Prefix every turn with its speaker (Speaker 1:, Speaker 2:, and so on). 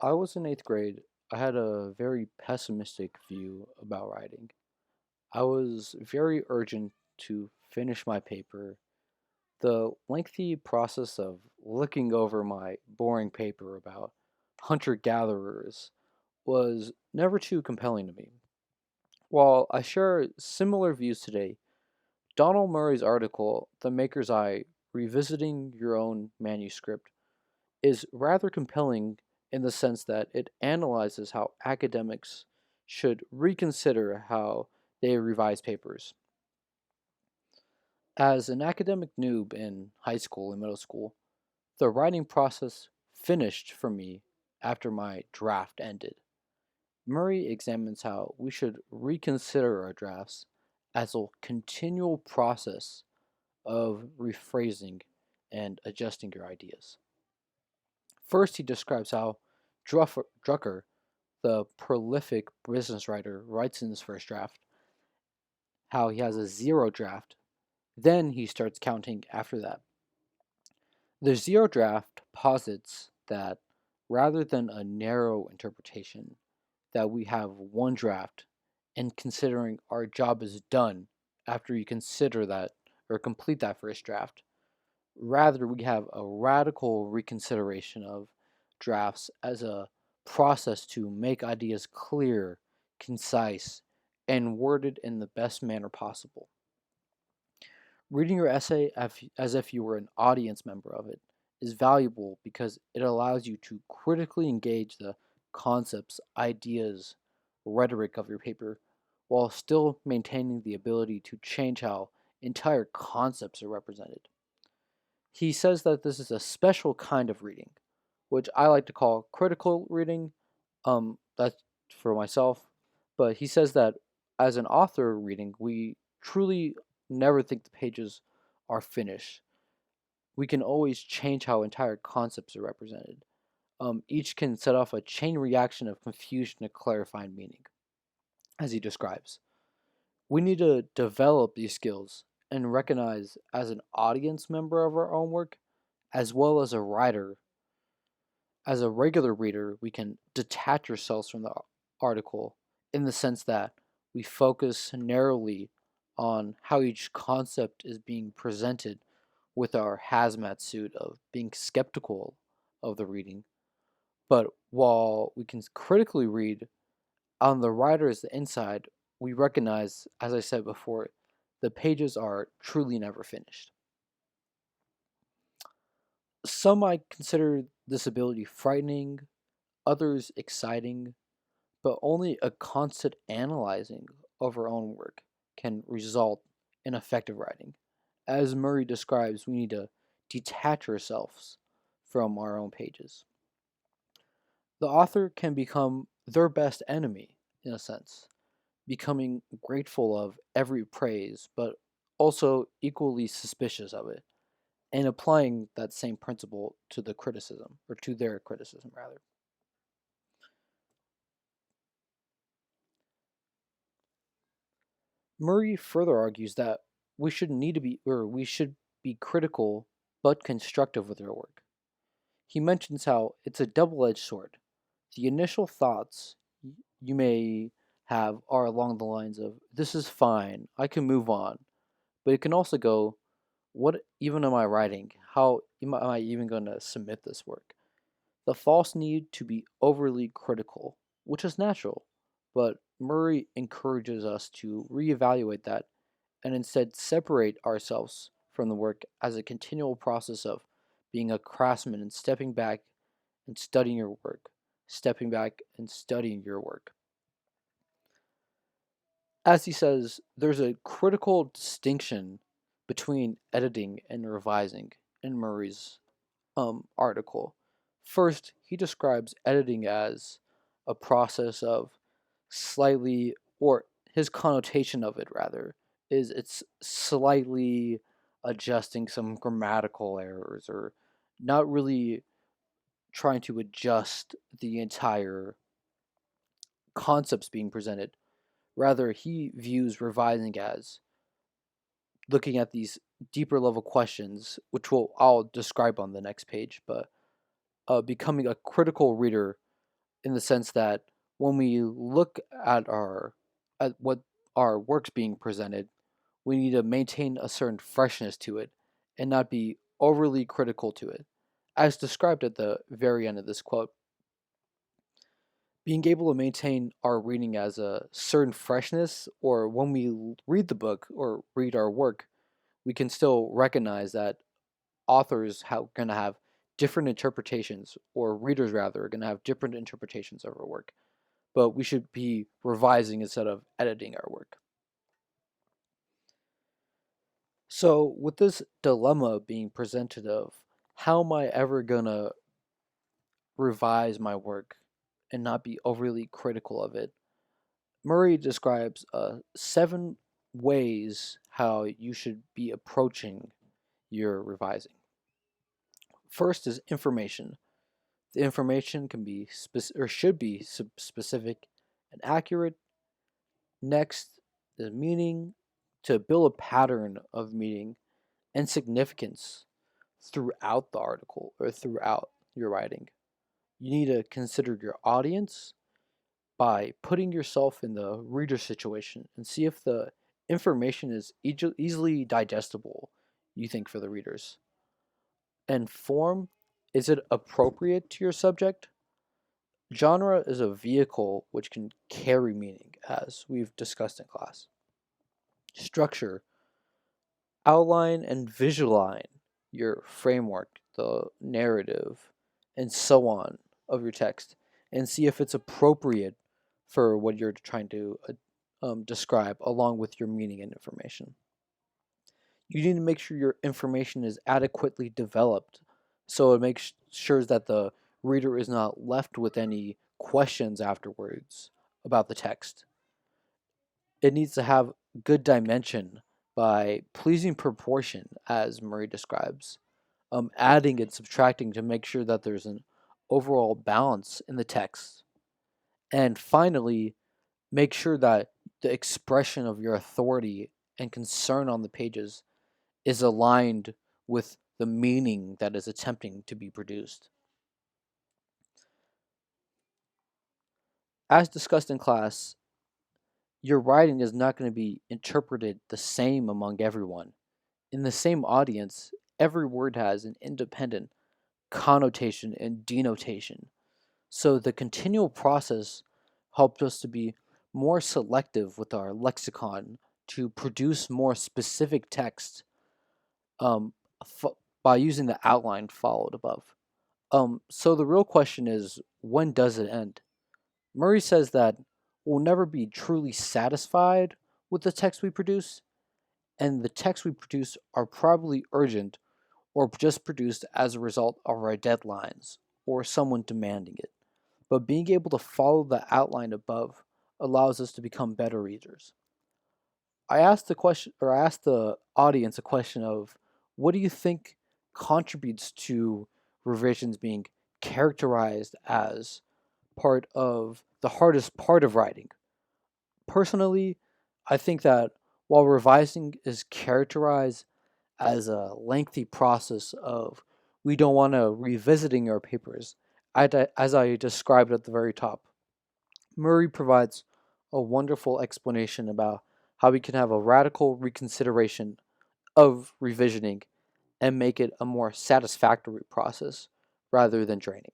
Speaker 1: I was in eighth grade. I had a very pessimistic view about writing. I was very urgent to finish my paper. The lengthy process of looking over my boring paper about hunter gatherers was never too compelling to me. While I share similar views today, Donald Murray's article, The Maker's Eye Revisiting Your Own Manuscript, is rather compelling in the sense that it analyzes how academics should reconsider how they revise papers. As an academic noob in high school and middle school, the writing process finished for me after my draft ended. Murray examines how we should reconsider our drafts as a continual process of rephrasing and adjusting your ideas. First, he describes how Drucker, the prolific business writer, writes in his first draft, how he has a zero draft. Then he starts counting after that. The zero draft posits that rather than a narrow interpretation, that we have one draft and considering our job is done after you consider that or complete that first draft. Rather, we have a radical reconsideration of drafts as a process to make ideas clear, concise, and worded in the best manner possible. Reading your essay as if you were an audience member of it is valuable because it allows you to critically engage the concepts, ideas, rhetoric of your paper while still maintaining the ability to change how entire concepts are represented. He says that this is a special kind of reading, which I like to call critical reading. That's for myself. But he says that as an author reading, we truly never think the pages are finished. We can always change how entire concepts are represented. Each can set off a chain reaction of confusion to clarifying meaning, as he describes. We need to develop these skills and recognize as an audience member of our own work, as well as a writer. As a regular reader, we can detach ourselves from the article in the sense that we focus narrowly on how each concept is being presented with our hazmat suit of being skeptical of the reading. But while we can critically read, on the writer's inside, we recognize, as I said before, the pages are truly never finished. Some might consider this ability frightening, others exciting, but only a constant analyzing of our own work can result in effective writing. As Murray describes, we need to detach ourselves from our own pages. The author can become their best enemy, in a sense, becoming grateful of every praise, but also equally suspicious of it, and applying that same principle to the criticism, or to their criticism, rather. Murray further argues that we should be critical but constructive with our work. He mentions how it's a double-edged sword. The initial thoughts you may have are along the lines of, this is fine, I can move on. But it can also go, what even am I writing? How am I even going to submit this work? The false need to be overly critical, which is natural, but Murray encourages us to reevaluate that and instead separate ourselves from the work as a continual process of being a craftsman and stepping back and studying your work, stepping back and studying your work. As he says, there's a critical distinction between editing and revising in Murray's article. First, he describes editing as a process of slightly, or his connotation of it rather, is it's slightly adjusting some grammatical errors or not really trying to adjust the entire concepts being presented. Rather, he views revising as looking at these deeper level questions, which I'll describe on the next page, but becoming a critical reader in the sense that when we look at what our work's being presented, we need to maintain a certain freshness to it and not be overly critical to it. As described at the very end of this quote, being able to maintain our reading as a certain freshness, or when we read the book or read our work, we can still recognize that authors are going to have different interpretations, or readers rather, are going to have different interpretations of our work. But we should be revising instead of editing our work. So, with this dilemma being presented of how am I ever going to revise my work and not be overly critical of it, Murray describes 7 ways how you should be approaching your revising. First is information. The information can be or should be specific and accurate. Next, the meaning, to build a pattern of meaning and significance throughout the article or throughout your writing. You need to consider your audience by putting yourself in the reader situation and see if the information is easily digestible, you think, for the readers. And form, is it appropriate to your subject? Genre is a vehicle which can carry meaning, as we've discussed in class. Structure, outline and visualize your framework, the narrative, and so on of your text, and see if it's appropriate for what you're trying to describe, along with your meaning and information. You need to make sure your information is adequately developed so it makes sure that the reader is not left with any questions afterwards about the text. It needs to have good dimension by pleasing proportion, as Murray describes, adding and subtracting to make sure that there's an overall balance in the text. And finally, make sure that the expression of your authority and concern on the pages is aligned with the meaning that is attempting to be produced. As discussed in class, your writing is not going to be interpreted the same among everyone. In the same audience, every word has an independent connotation and denotation. So the continual process helped us to be more selective with our lexicon to produce more specific text um, f- by using the outline followed above. So the real question is, when does it end? Murray says that we'll never be truly satisfied with the text we produce, and the texts we produce are probably urgent or just produced as a result of our deadlines or someone demanding it. But being able to follow the outline above allows us to become better readers. I asked the audience a question of, what do you think contributes to revisions being characterized as part of the hardest part of writing? Personally, I think that while revising is characterized as a lengthy process of we don't want to revisiting our papers, as I described at the very top, Murray provides a wonderful explanation about how we can have a radical reconsideration of revisioning and make it a more satisfactory process rather than draining.